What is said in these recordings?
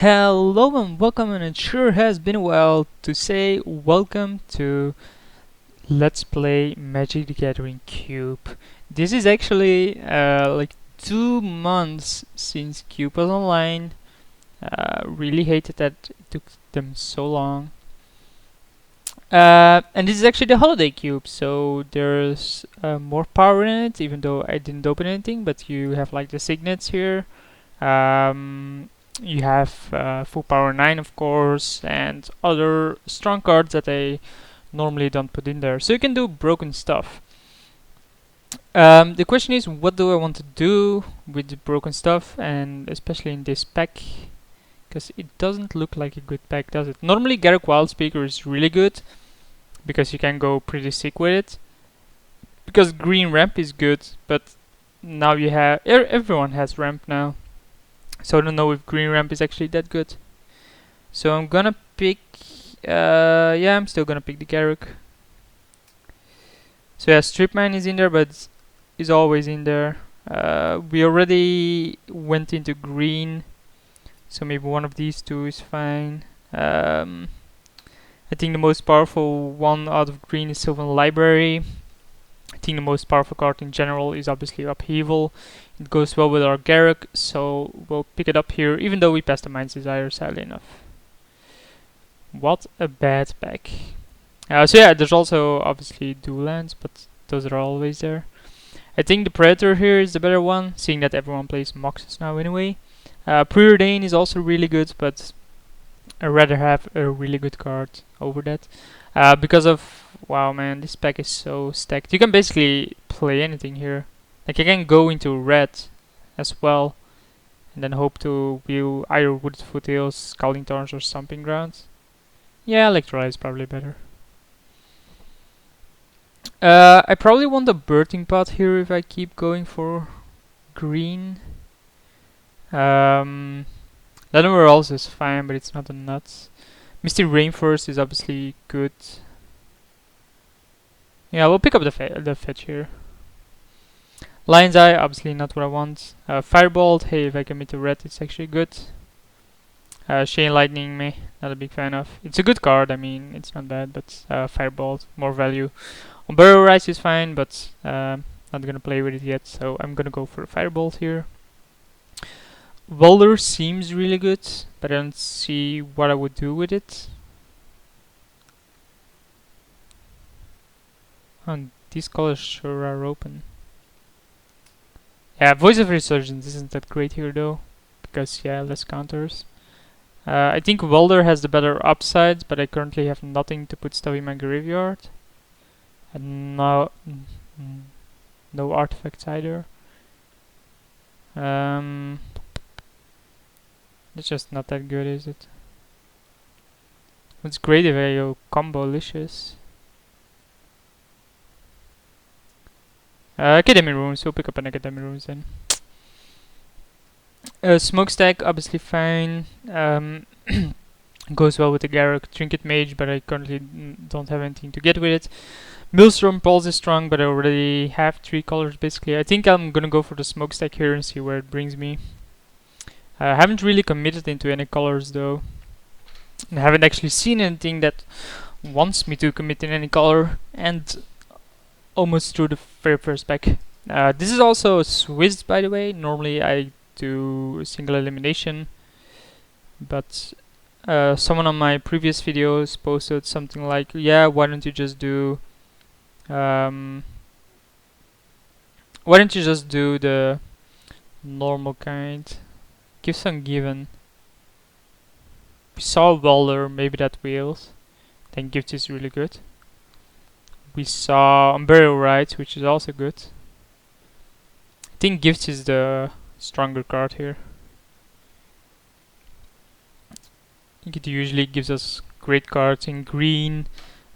Hello and welcome, and it sure has been a while to say welcome to Let's Play Magic the Gathering Cube. This is actually like 2 months since Cube was online. Really hated that it took them so long. And this is actually the holiday cube, so there's more power in it, even though I didn't open anything, but you have like the signets here. You have full power 9, of course, and other strong cards that I normally don't put in there. So you can do broken stuff. The question is, what do I want to do with the broken stuff, and especially in this pack, because it doesn't look like a good pack, does it? Normally, Garruk Wildspeaker is really good, because you can go pretty sick with it. Because green ramp is good, but now you have everyone has ramp now. So I don't know if green ramp is actually that good. So I'm gonna pick. Yeah, I'm still gonna pick the Garruk. So yeah, Strip Mine is in there, but is always in there. We already went into green, so maybe one of these two is fine. I think the most powerful one out of green is Sylvan Library. I think the most powerful card in general is obviously Upheaval. It goes well with our Garruk, so we'll pick it up here, even though we passed the Mind's Desire, sadly enough. What a bad pack. So yeah, there's also obviously dual lands, but those are always there. I think the Predator here is the better one, seeing that everyone plays Moxes now anyway. Preordain is also really good, but I'd rather have a really good card over that. Because of, wow man, this pack is so stacked. You can basically play anything here. Like I can go into red as well, and then hope to wheel either Wooded Foothills, Scalding Tarns, or Stomping Grounds. Yeah, Electro is probably better. I probably want a Birthing Pot here if I keep going for green. Llanowar also is fine, but it's not a nuts. Misty Rainforest is obviously good. Yeah, we'll pick up the fetch here. Lion's Eye, obviously not what I want. Firebolt, hey, if I can meet the red, it's actually good. Chain Lightning, meh, not a big fan of. It's a good card, I mean, it's not bad, but Firebolt, more value. Burrow Rise is fine, but not gonna play with it yet, so I'm gonna go for a Firebolt here. Welder seems really good, but I don't see what I would do with it. And these colors sure are open. Yeah, Voice of Resurgence isn't that great here though, because yeah, less counters. I think Welder has the better upsides, but I currently have nothing to put stuff in my graveyard. And no artifacts either. It's just not that good, is it? It's great if I go combo-licious. Academy Runes, we'll pick up an Academy Runes then. Smokestack, obviously fine. Goes well with the Garruk. Trinket Mage, but I currently don't have anything to get with it. Maelstrom Pulse is strong, but I already have 3 colors basically. I think I'm gonna go for the Smokestack here and see where it brings me. I haven't really committed into any colors though. I haven't actually seen anything that wants me to commit in any color, and almost through the very first pack. This is also Swiss, by the way. Normally I do a single elimination, but someone on my previous videos posted something like, yeah, why don't you just do the normal kind? Give some given. We saw Welder, maybe that wheels. Then Gift is really good. We saw Burial Rites, which is also good. I think Gift is the stronger card here. It usually gives us great cards in green.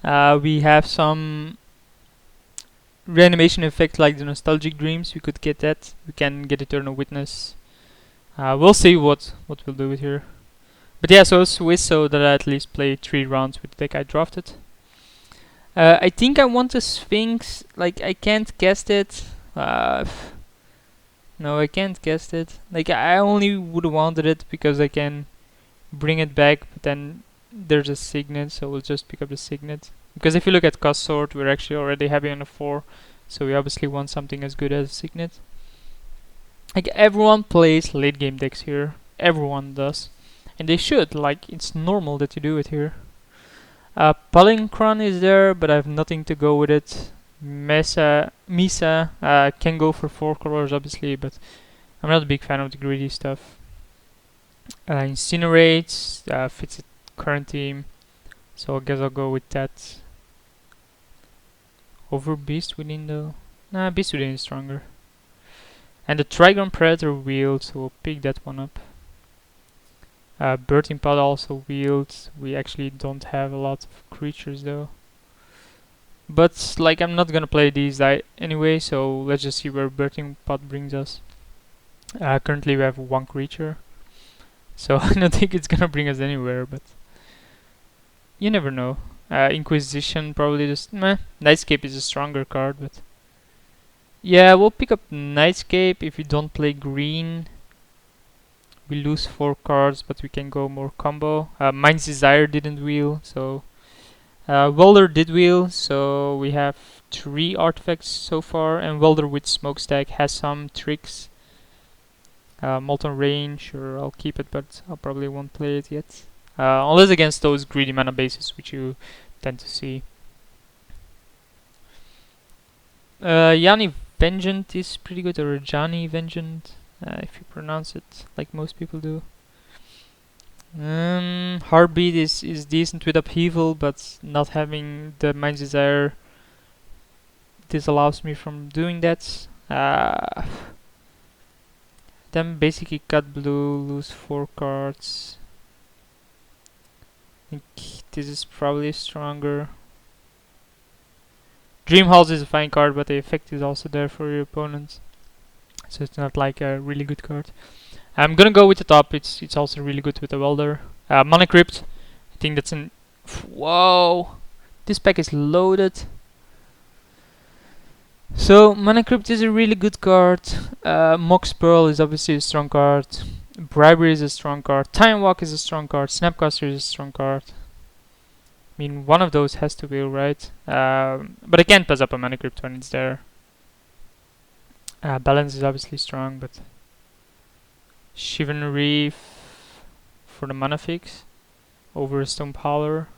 We have some reanimation effect like the Nostalgic Dreams. We could get that. We can get Eternal Witness. We'll see what we'll do with here. But yeah, so Swiss, so that I at least play 3 rounds with the deck I drafted. I think I want a Sphinx. Like, I can't cast it. No, I can't cast it. Like, I only would have wanted it because I can bring it back, but then there's a Signet, so we'll just pick up the Signet. Because if you look at cost sort, we're actually already heavy on a 4, so we obviously want something as good as Signet. Like, everyone plays late game decks here. Everyone does. And they should, like, it's normal that you do it here. Palinchron is there, but I have nothing to go with it. Misa can go for 4 colors, obviously, but I'm not a big fan of the greedy stuff. Incinerates fits the current team, so I guess I'll go with that. Over Beast Within though? Nah, Beast Within is stronger. And the Trigon Predator wheeled, so we'll pick that one up. Birthing Pod also wheeled. We actually don't have a lot of creatures though. But like, I'm not gonna play these anyway, so let's just see where Birthing Pod brings us. Currently we have 1 creature, so I don't think it's gonna bring us anywhere, but you never know. Inquisition probably just meh. Nightscape is a stronger card, but yeah, we'll pick up Nightscape. If we don't play green, we lose 4 cards, but we can go more combo. Mind's Desire didn't wheel, so Welder did wheel, so we have 3 artifacts so far, and Welder with Smokestack has some tricks. Molten Rain, sure, I'll keep it, but I probably won't play it yet. Unless against those greedy mana bases, which you tend to see. Yanni Vengeant is pretty good, or Johnny Vengeant, if you pronounce it like most people do. Heartbeat is decent with Upheaval, but not having the Mind's Desire disallows me from doing that. Then basically cut blue, lose 4 cards. I think this is probably stronger. Dream Halls is a fine card, but the effect is also there for your opponent, so it's not like a really good card. I'm gonna go with the top. It's also really good with the Welder. Mana Crypt. I think that's an whoa. This pack is loaded. So Mana Crypt is a really good card. Mox Pearl is obviously a strong card. Bribery is a strong card. Time Walk is a strong card. Snapcaster is a strong card. I mean, one of those has to be right. But I can't pass up a Mana Crypt when it's there. Balance is obviously strong, but Chivalry for the mana fix over a Stone Power.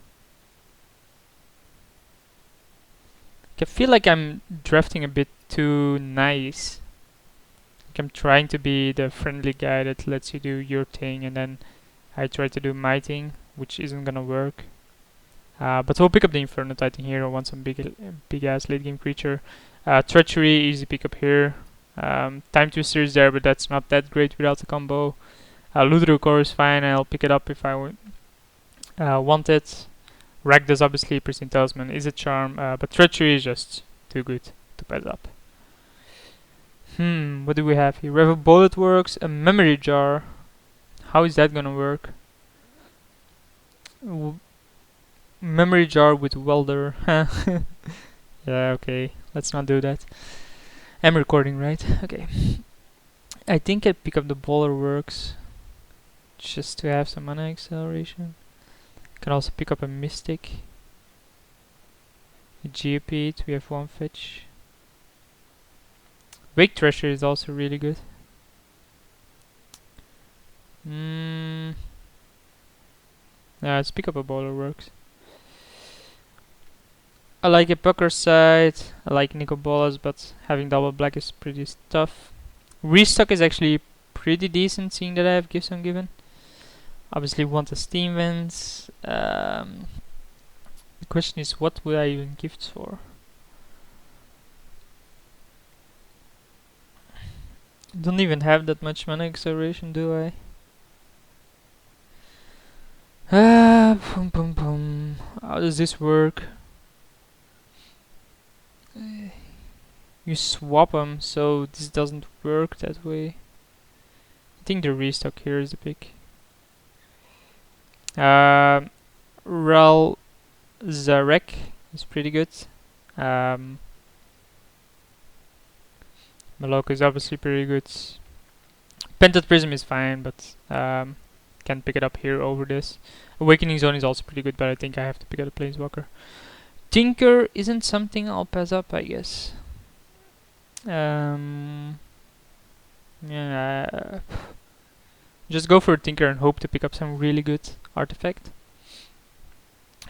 I feel like I'm drafting a bit too nice. Like, I'm trying to be the friendly guy that lets you do your thing, and then I try to do my thing, which isn't gonna work. But we'll pick up the Inferno Titan here. I want some big ass late game creature. Treachery, easy pick up here. Time Twister is there, but that's not that great without the combo. Ludro Core is fine. I'll pick it up if I want it. Rakdos, obviously, Pristine Talisman is a charm, but Treachery is just too good to pass up. What do we have here? Revel Bullet works. A Memory Jar. How is that gonna work? Memory Jar with Welder. Yeah, okay. Let's not do that. I'm recording, right? Okay. I think I pick up the Bowler works just to have some mana acceleration. Can also pick up a Mystic. A Geopede, we have 1 fetch. Wake Treasure is also really good. Let's pick up a Bowler works. I like a Pucker Side, I like Nicobolas, but having double black is pretty tough. Restock is actually pretty decent, seeing that I have Gifts Ungiven. Obviously want a Steam Vents. The question is, what would I even gift for? Don't even have that much mana acceleration, do I? How does this work? You swap them, so this doesn't work that way. I think the restock here is the pick. Ral Zarek is pretty good. Maloka is obviously pretty good. Pentat Prism is fine, but can pick it up here over this. Awakening Zone is also pretty good, but I think I have to pick up a Planeswalker. Tinker isn't something I'll pass up, I guess. Yeah, just go for a Tinker and hope to pick up some really good artifact.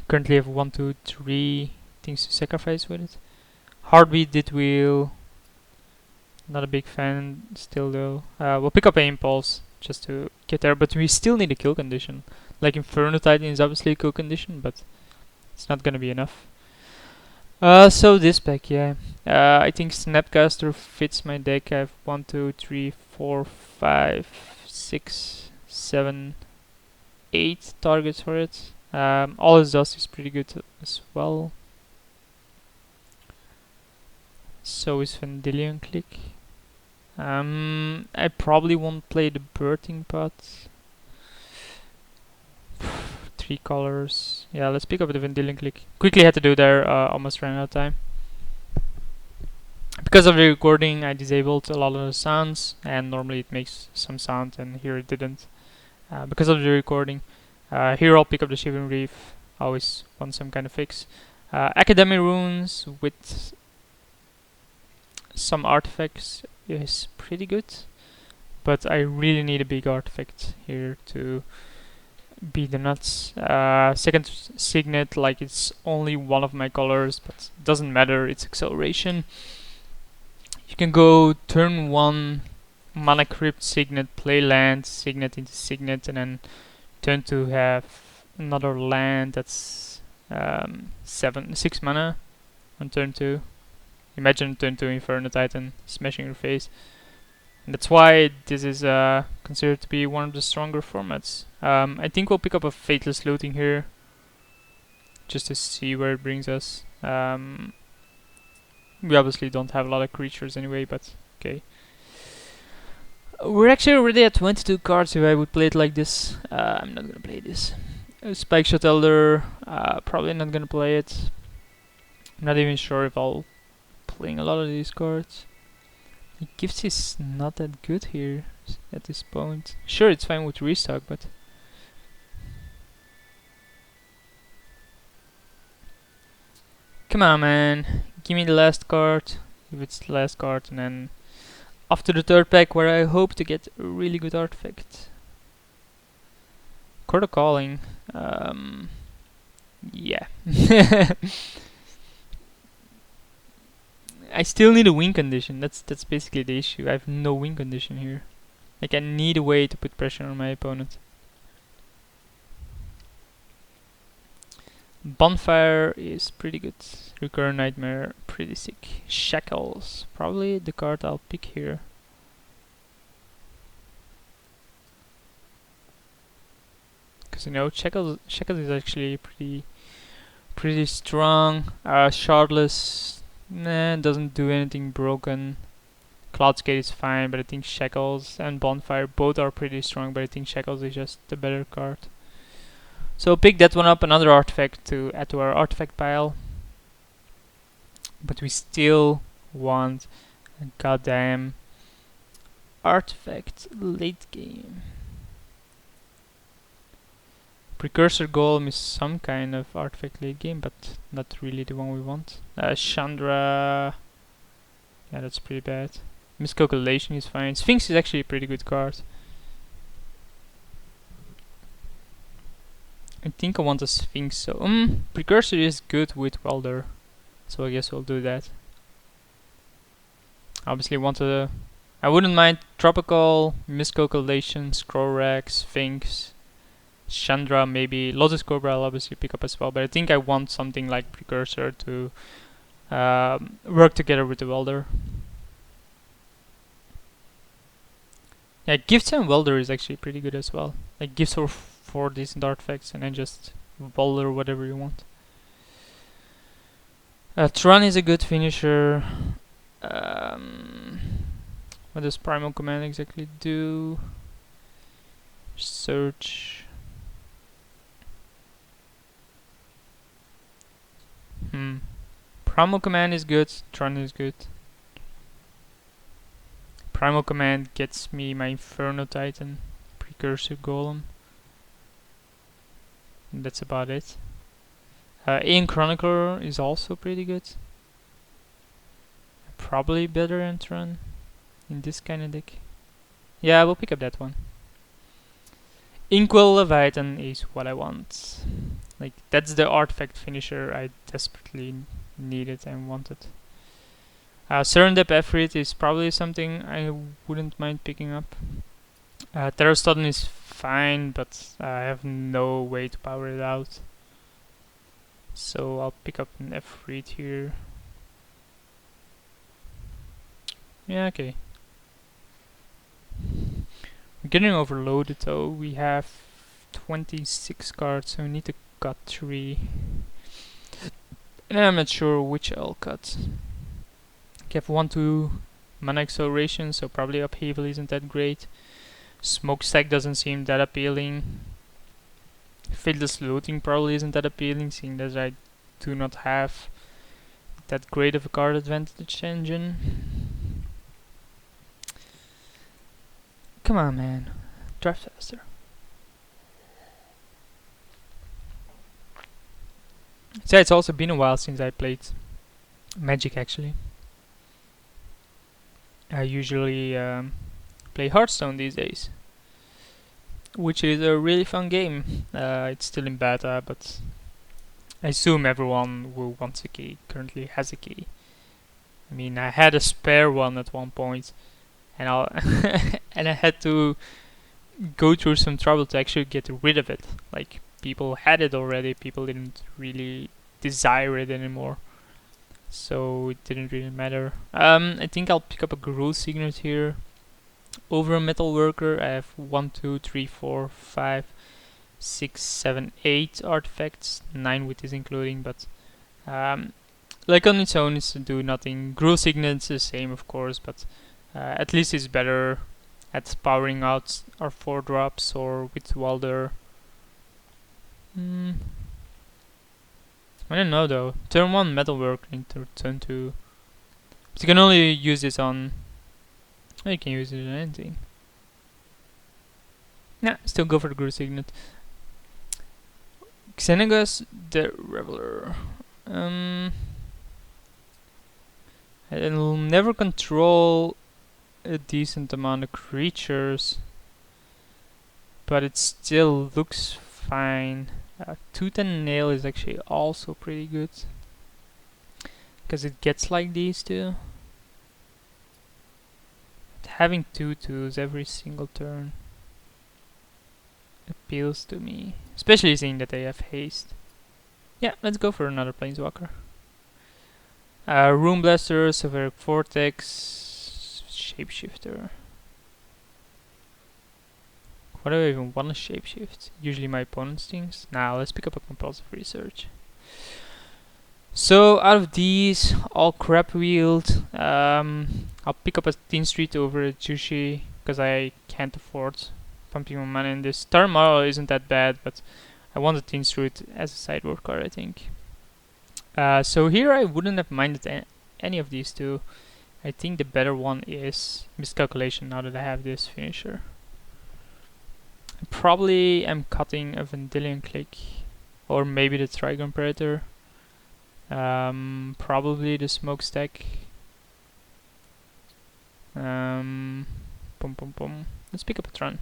Currently have 1, 2, 3 things to sacrifice with it. Heartbeat, Did Wheel. Not a big fan still though. We'll pick up Impulse just to get there, but we still need a kill condition. Like Inferno Titan is obviously a kill condition, but it's not gonna be enough. So this pack, yeah. I think Snapcaster fits my deck. I have 1, 2, 3, 4, 5, 6, 7, 8 targets for it. All His Dust is pretty good as well. So is Vendilion Click. I probably won't play the Birthing Pot. 3 colors. Yeah, let's pick up the Vendilion Click. Quickly had to do there, almost ran out of time. Because of the recording, I disabled a lot of the sounds, and normally it makes some sound, and here it didn't. Because of the recording. Here I'll pick up the Shivering Reef. Always want some kind of fix. Academy Runes with some artifacts is pretty good, but I really need a big artifact here to beat the nuts. Second Signet, like it's only one of my colors, but it doesn't matter, it's acceleration. You can go turn 1 Mana Crypt Signet, play land, Signet into Signet, and then turn 2 have another land that's 6 mana on turn 2. Imagine turn 2 Inferno Titan smashing your face. And that's why this is considered to be one of the stronger formats. I think we'll pick up a Fateless Looting here, just to see where it brings us. We obviously don't have a lot of creatures anyway, but okay. We're actually already at 22 cards if I would play it like this. I'm not gonna play this. Spike Shot Elder, probably not gonna play it. I'm not even sure if I'll playing a lot of these cards. Gifts is not that good here at this point. Sure, it's fine with restock, but come on, man, give me the last card. If it's the last card, and then after the third pack, where I hope to get a really good artifact. Court of Calling. Yeah. I still need a win condition. That's basically the issue. I have no win condition here. Like, I need a way to put pressure on my opponent. Bonfire is pretty good. Recurrent Nightmare, pretty sick. Shackles, probably the card I'll pick here. Because you know, Shackles is actually pretty strong. Shardless, nah, doesn't do anything broken. Cloudskate is fine, but I think Shackles and Bonfire both are pretty strong, but I think Shackles is just the better card. So pick that one up, another artifact to add to our artifact pile. But we still want a goddamn artifact late game. Precursor Golem is some kind of artifact late game, but not really the one we want. Chandra, yeah, that's pretty bad. Miscalculation is fine. Sphinx is actually a pretty good card. I think I want a Sphinx, so Precursor is good with Welder, so I guess we'll do that. Obviously want a... I wouldn't mind Tropical, Miscalculation, Scroll Rack, Sphinx, Chandra maybe. Lotus Cobra I'll obviously pick up as well, but I think I want something like Precursor to work together with the Welder. Yeah, Gifts and Welder is actually pretty good as well. Like Gifts for 4 decent artifacts and then just Welder whatever you want. Tron is a good finisher. What does Primal Command exactly do? Search. Primal Command is good, Tron is good. Primal Command gets me my Inferno Titan, Precursor Golem. that's about it. Aeon Chronicler is also pretty good. Probably better Entron in this kind of deck. Yeah, I will pick up that one. Inkwell Leviathan is what I want. Like, that's the artifact finisher I desperately needed and wanted. Serendip Efrit is probably something I wouldn't mind picking up. Terrastodon is fine, but I have no way to power it out. So I'll pick up an Efrit here. Yeah, okay. We're getting overloaded though. We have 26 cards, so we need to cut 3. And I'm not sure which I'll cut. I have 1-2 mana acceleration, so probably upheaval isn't that great. Smokestack doesn't seem that appealing. Faithless Looting probably isn't that appealing, seeing that I do not have that great of a card advantage engine. Come on, man. Draft faster. So it's also been a while since I played Magic, actually. I usually play Hearthstone these days, which is a really fun game. It's still in beta, but I assume everyone who wants a key currently has a key. I mean, I had a spare one at one point, and and I had to go through some trouble to actually get rid of it. Like, people had it already, people didn't really desire it anymore, so it didn't really matter. I think I'll pick up a Gruul Signet here over a Metal Worker. I have 1, 2, 3, 4, 5, 6, 7, 8 artifacts, 9 with this including, but like on its own it's to do nothing. Gruul Signet's the same, of course, but at least it's better at powering out our 4 drops or with Walder. I don't know though. Turn 1 Metalwork into turn 2. But you can only use this on... Oh, you can use it on anything. Nah, still go for the Gruul Signet. Xenagos the Reveler. It'll never control a decent amount of creatures, but it still looks fine. Tooth and Nail is actually also pretty good, because it gets like these two. Having 2/2s every single turn appeals to me, especially seeing that they have haste. Yeah, let's go for another Planeswalker. Rune Blaster, Severic Vortex, Shapeshifter. Why do I even want to shapeshift? Usually my opponent's things. Now let's pick up a Compulsive Research. So out of these, all crap wheeled. I'll pick up a Teen Street over a Jushi, because I can't afford pumping my mana in this. Turmoil isn't that bad, but I want a Teen Street as a sideboard card, I think. So here I wouldn't have minded any of these two. I think the better one is Miscalculation, now that I have this finisher. Probably am cutting a Vendilion Click, or maybe the Trigon Predator. Probably the Smokestack. Let's pick up a Tron.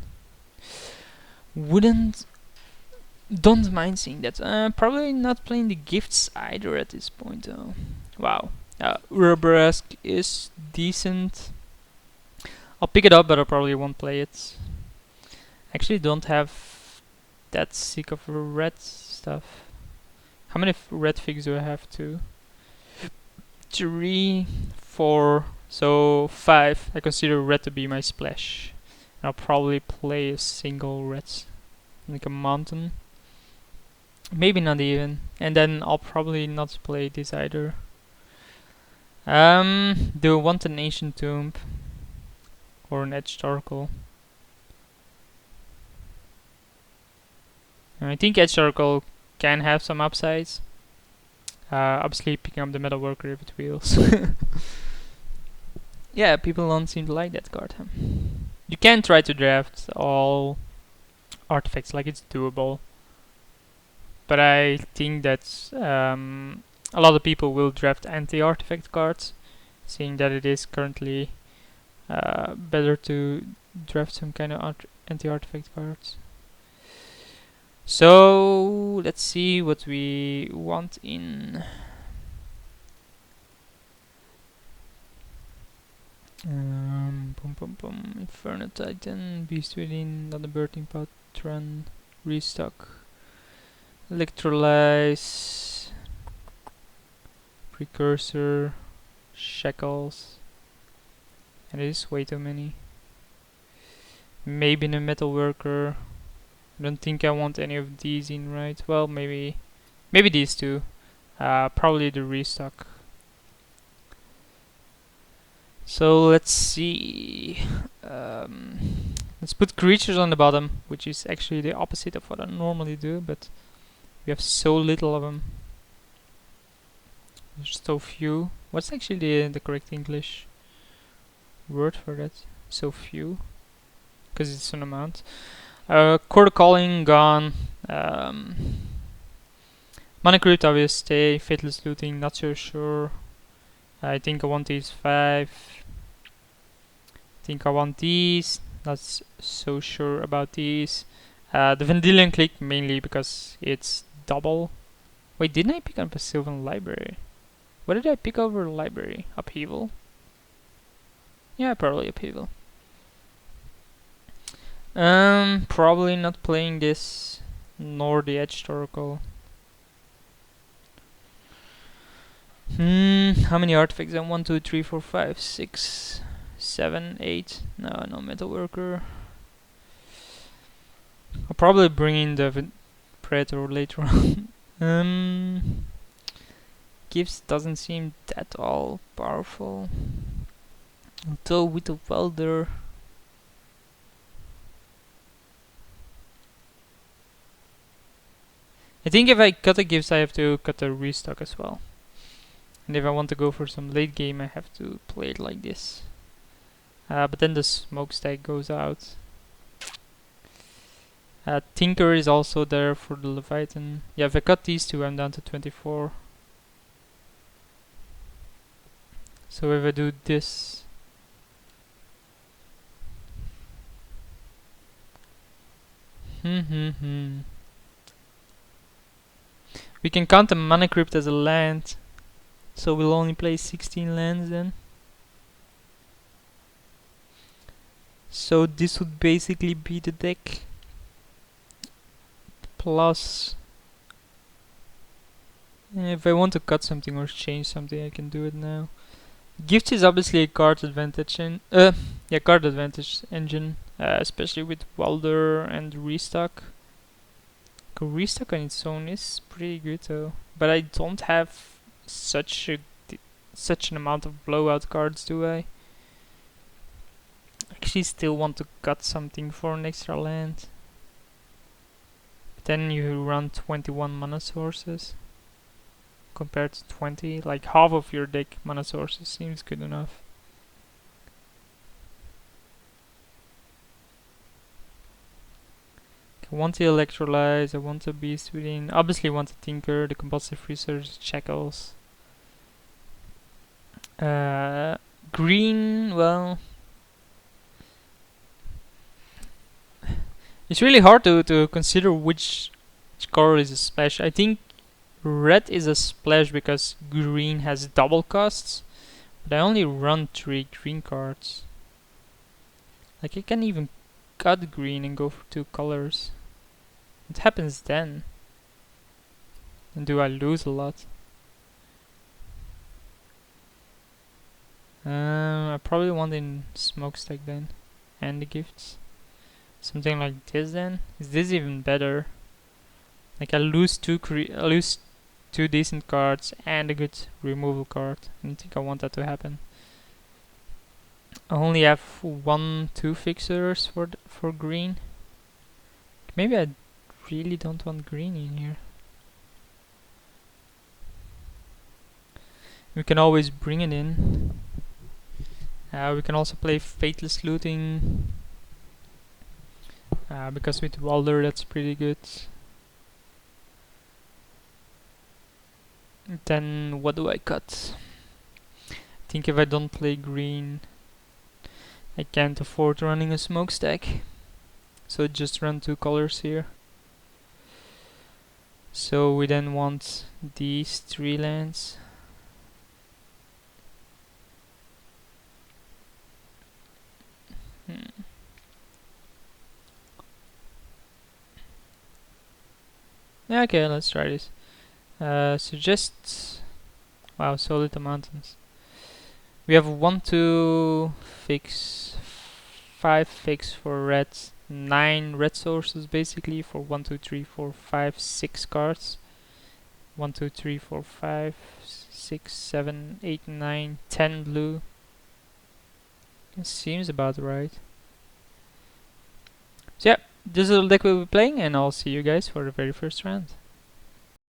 Don't mind seeing that. Probably not playing the gifts either at this point though. Wow. Urbrask is decent. I'll pick it up, but I probably won't play it. Actually don't have that sick of red stuff. How many red figs do I have? 2, 3, 4, so 5. I consider red to be my splash. I'll probably play a single red, like a mountain. Maybe not even. And then I'll probably not play this either. Do I want an Ancient Tomb or an Edged Oracle? I think Edged Oracle can have some upsides. Obviously picking up the Metal Worker if it wheels. Yeah, people don't seem to like that card. You can try to draft all artifacts, like it's doable. but I think that a lot of people will draft anti-artifact cards, seeing that it is currently better to draft some kind of anti-artifact cards. So let's see what we want in Inferno Titan, Beast Within, Not a Birthing Patron, Restock, Electrolyze, Precursor, Shackles, and it is way too many. Maybe the Metal Worker. I don't think I want any of these in, right? Well, maybe these two. Probably the Restock. So let's see. Let's put creatures on the bottom, which is actually the opposite of what I normally do, but we have so little of them. There's so few. What's actually the correct English word for that? So few? Because it's an amount. Quarter Calling, gone. Mana Crypt, obvious stay. Faithless Looting, not so sure. I think I want these 5. I think I want these. Not so sure about these. The Vendilion Click mainly because it's double. Wait, didn't I pick up a Sylvan Library? What did I pick over Library? Upheaval? Yeah, probably Upheaval. Probably not playing this, nor the Edged Oracle. How many artifacts? 1, 2, 3, 4, 5, 6, 7, 8. No Metal Worker. I'll probably bring in the Predator later on. Gifts doesn't seem that all powerful. Although with the Welder. I think if I cut the gifts, I have to cut the Restock as well. And if I want to go for some late game, I have to play it like this. But then the smokestack goes out. Tinker is also there for the Leviathan. Yeah, if I cut these two, I'm down to 24. So if I do this... We can count the Mana Crypt as a land. So we'll only play 16 lands then. So this would basically be the deck. Plus... if I want to cut something or change something, I can do it now. Gifts is obviously a card advantage card advantage engine, especially with Welder and Restock. Restock on its own is pretty good though, but I don't have such an amount of blowout cards, do I? Actually, still want to cut something for an extra land. But then you run 21 mana sources compared to 20. Like half of your deck mana sources seems good enough. I want the Electrolyze, I want a Beast Within, obviously want a Tinker, the Compulsive Research, Shackles. Green, well... it's really hard to consider which color is a splash. I think red is a splash because green has double costs, but I only run 3 green cards. Like I can even cut green and go for 2 colors. What happens then? And do I lose a lot? I probably want in smokestack then, and the gifts. Something like this then. Is this even better? Like I lose 2 decent cards and a good removal card. I don't think I want that to happen. I only have 1, 2 fixers for green. Maybe I really don't want green in here. We can always bring it in. We can also play Faithless Looting. Because with Welder that's pretty good. Then what do I cut? I think if I don't play green, I can't afford running a smokestack. So just run 2 colors here. So we then want these 3 lands. Yeah, okay, let's try this. Suggest. Wow, so little mountains. We have 1, 2 fix, 5 fix for red, 9 red sources basically for 1, 2, 3, 4, 5, 6 cards. 1, 2, 3, 4, 5, 6, 7, 8, 9, 10 blue. It seems about right. So yeah, this is the deck we'll be playing, and I'll see you guys for the very first round.